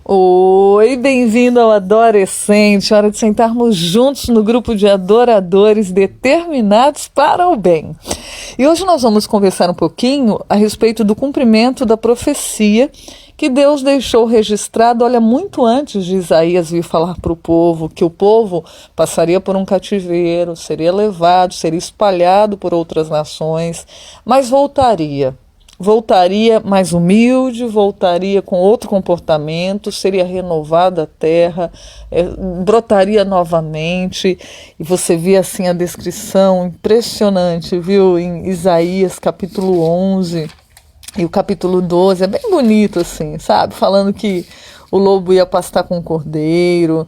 Oi, bem-vindo ao Adorescente. Hora de sentarmos juntos no grupo de adoradores determinados para o bem. E hoje nós vamos conversar um pouquinho a respeito do cumprimento da profecia que Deus deixou registrado, olha, muito antes de Isaías vir falar para o povo, que o povo passaria por um cativeiro, seria levado, seria espalhado por outras nações, mas voltaria mais humilde, voltaria com outro comportamento, seria renovada a terra, brotaria novamente. E você vê assim a descrição impressionante, viu, em Isaías capítulo 11 e o capítulo 12, é bem bonito assim, sabe, falando que o lobo ia pastar com o cordeiro,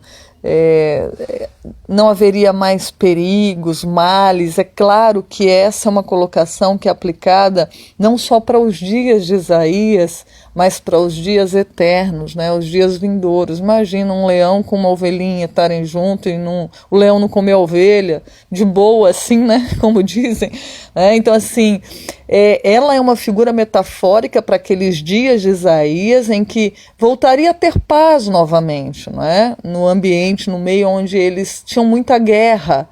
não haveria mais perigos, males. É claro que essa é uma colocação que é aplicada não só para os dias de Isaías, mas para os dias eternos, né? Os dias vindouros. Imagina um leão com uma ovelhinha estarem junto e o leão não comer a ovelha, de boa, assim, né? Como dizem. Então, assim, ela é uma figura metafórica para aqueles dias de Isaías em que voltaria a ter paz novamente, não é? No ambiente, no meio onde eles tinham muita guerra.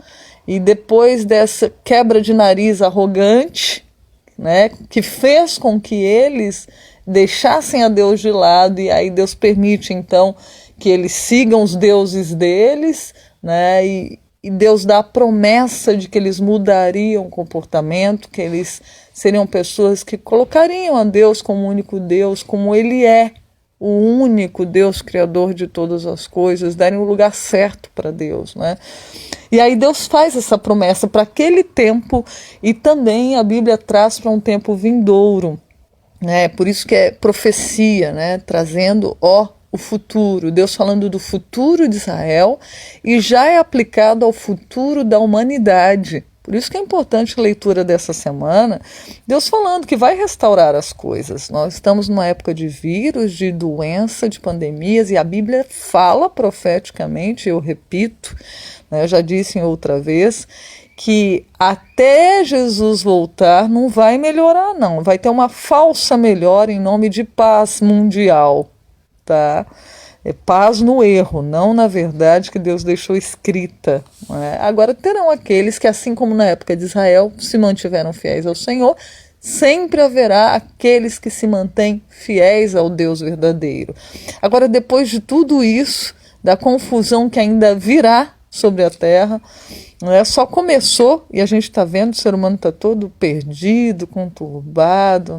E depois dessa quebra de nariz arrogante, né, que fez com que eles deixassem a Deus de lado, e aí Deus permite então que eles sigam os deuses deles, né, e Deus dá a promessa de que eles mudariam o comportamento, que eles seriam pessoas que colocariam a Deus como único Deus, como Ele é, o único Deus criador de todas as coisas, darem o lugar certo para Deus, né? E aí Deus faz essa promessa para aquele tempo, e também a Bíblia traz para um tempo vindouro, né? Por isso que é profecia, né? Trazendo o futuro, Deus falando do futuro de Israel, e já é aplicado ao futuro da humanidade. Por isso que é importante a leitura dessa semana, Deus falando que vai restaurar as coisas. Nós estamos numa época de vírus, de doença, de pandemias, e a Bíblia fala profeticamente, eu repito, né, eu já disse em outra vez, que até Jesus voltar não vai melhorar não, vai ter uma falsa melhora em nome de paz mundial, tá? É paz no erro, não na verdade que Deus deixou escrita, não é? Agora terão aqueles que, assim como na época de Israel, se mantiveram fiéis ao Senhor. Sempre haverá aqueles que se mantêm fiéis ao Deus verdadeiro. Agora, depois de tudo isso, da confusão que ainda virá sobre a terra, só começou, e a gente está vendo, o ser humano está todo perdido, conturbado,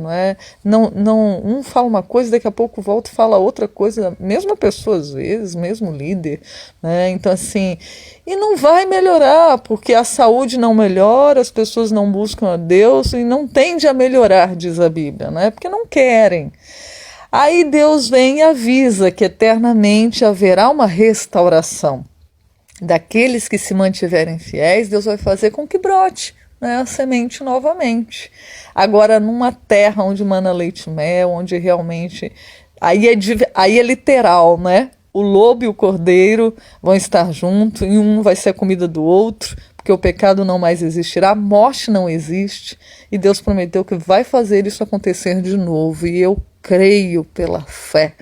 um fala uma coisa, daqui a pouco volta e fala outra coisa, a mesma pessoa às vezes, mesmo líder, né? Então assim, e não vai melhorar, porque a saúde não melhora, as pessoas não buscam a Deus, e não tende a melhorar, diz a Bíblia, né? Porque não querem. Aí Deus vem e avisa que eternamente haverá uma restauração daqueles que se mantiverem fiéis. Deus vai fazer com que brote, né, a semente novamente. Agora, numa terra onde mana leite e mel, onde realmente... Aí é literal, né? O lobo e o cordeiro vão estar juntos, e um vai ser a comida do outro, porque o pecado não mais existirá, a morte não existe, e Deus prometeu que vai fazer isso acontecer de novo, e eu creio pela fé,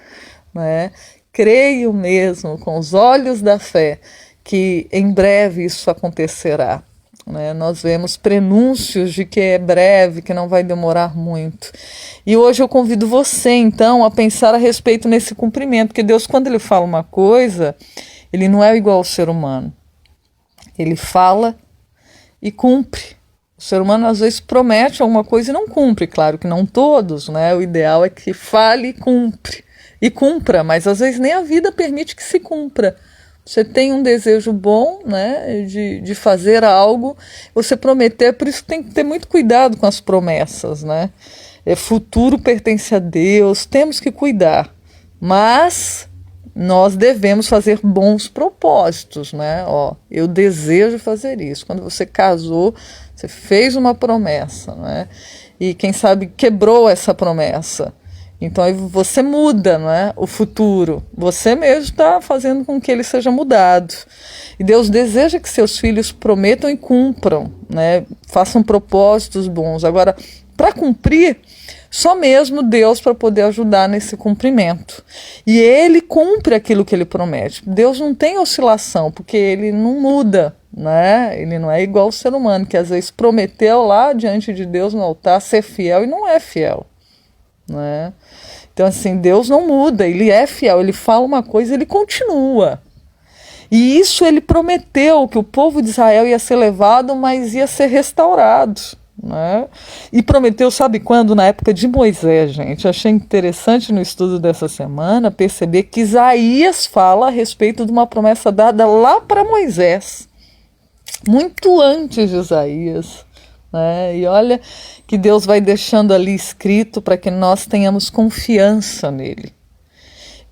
né? Creio mesmo, com os olhos da fé, que em breve isso acontecerá, né? Nós vemos prenúncios de que é breve, que não vai demorar muito. E hoje eu convido você, então, a pensar a respeito nesse cumprimento, porque Deus, quando Ele fala uma coisa, Ele não é igual ao ser humano. Ele fala e cumpre. O ser humano, às vezes, promete alguma coisa e não cumpre. Claro que não todos, né? O ideal é que fale e cumpra, mas às vezes nem a vida permite que se cumpra. Você tem um desejo bom, né, de fazer algo, você prometer, por isso tem que ter muito cuidado com as promessas, né? Futuro pertence a Deus, temos que cuidar, mas nós devemos fazer bons propósitos, né? Eu desejo fazer isso. Quando você casou, você fez uma promessa, né? E quem sabe quebrou essa promessa. Então aí você muda, né, o futuro. Você mesmo está fazendo com que ele seja mudado. E Deus deseja que seus filhos prometam e cumpram, né, façam propósitos bons. Agora, para cumprir, Só mesmo Deus para poder ajudar nesse cumprimento. E ele cumpre aquilo que ele promete. Deus não tem oscilação, porque ele não muda, né? Ele não é igual ao ser humano, que às vezes prometeu lá diante de Deus no altar ser fiel e não é fiel, né? Então assim, Deus não muda, ele é fiel, ele fala uma coisa, ele continua. E isso ele prometeu, que o povo de Israel ia ser levado, mas ia ser restaurado, né? E prometeu, sabe quando? Na época de Moisés, gente. Achei interessante no estudo dessa semana perceber que Isaías fala a respeito de uma promessa dada lá para Moisés, muito antes de Isaías, né? E olha que Deus vai deixando ali escrito para que nós tenhamos confiança nele.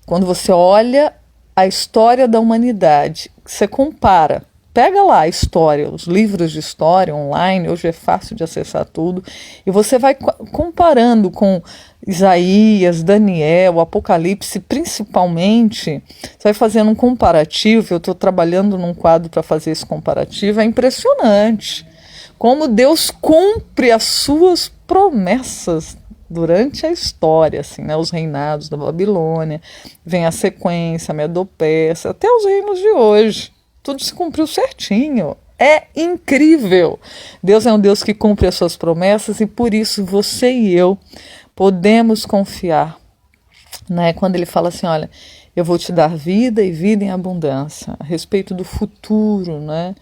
Quando você olha a história da humanidade, você compara, pega lá a história, os livros de história online, hoje é fácil de acessar tudo, e você vai comparando com Isaías, Daniel, Apocalipse, principalmente, você vai fazendo um comparativo. Eu estou trabalhando num quadro para fazer esse comparativo, é impressionante como Deus cumpre as suas promessas durante a história, assim, né? Os reinados da Babilônia, vem a sequência, a Medo-Pérsia, até os reinos de hoje. Tudo se cumpriu certinho. É incrível. Deus é um Deus que cumpre as suas promessas e por isso você e eu podemos confiar, né? Quando ele fala assim, olha, eu vou te dar vida e vida em abundância, a respeito do futuro, né?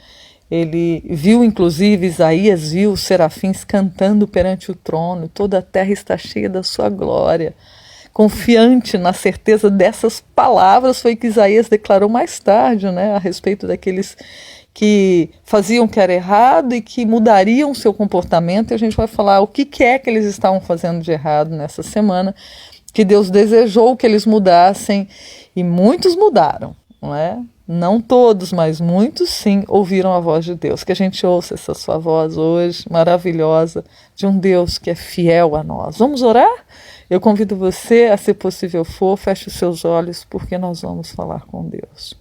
Ele viu, inclusive, Isaías viu os serafins cantando perante o trono, toda a terra está cheia da sua glória. Confiante na certeza dessas palavras foi que Isaías declarou mais tarde, né, a respeito daqueles que faziam o que era errado e que mudariam seu comportamento. E a gente vai falar o que é que eles estavam fazendo de errado nessa semana, que Deus desejou que eles mudassem, e muitos mudaram, não é? Não todos, mas muitos sim ouviram a voz de Deus. Que a gente ouça essa sua voz hoje, maravilhosa, de um Deus que é fiel a nós. Vamos orar? Eu convido você, a se possível for, feche os seus olhos, porque nós vamos falar com Deus.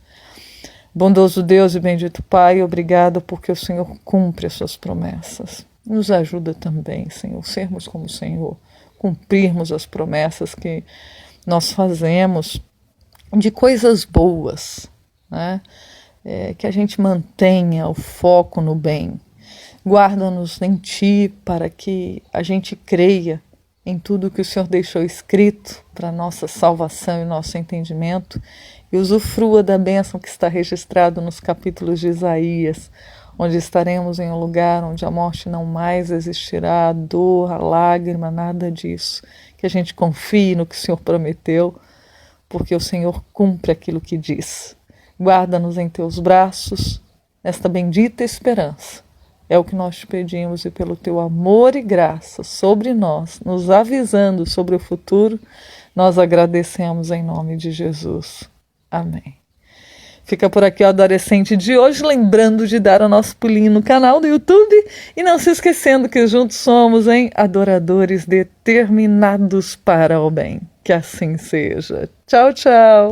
Bondoso Deus e bendito Pai, obrigado porque o Senhor cumpre as suas promessas. Nos ajuda também, Senhor, sermos como o Senhor, cumprirmos as promessas que nós fazemos de coisas boas, né? Que a gente mantenha o foco no bem. Guarda-nos em Ti para que a gente creia em tudo que o Senhor deixou escrito para nossa salvação e nosso entendimento e usufrua da bênção que está registrado nos capítulos de Isaías, onde estaremos em um lugar onde a morte não mais existirá, a dor, a lágrima, nada disso. Que a gente confie no que o Senhor prometeu, porque o Senhor cumpre aquilo que diz. Guarda-nos em teus braços, nesta bendita esperança. É o que nós te pedimos e pelo teu amor e graça sobre nós, nos avisando sobre o futuro, nós agradecemos em nome de Jesus. Amém. Fica por aqui o Adorecente de hoje, lembrando de dar o nosso pulinho no canal do YouTube e não se esquecendo que juntos somos adoradores determinados para o bem. Que assim seja. Tchau, tchau.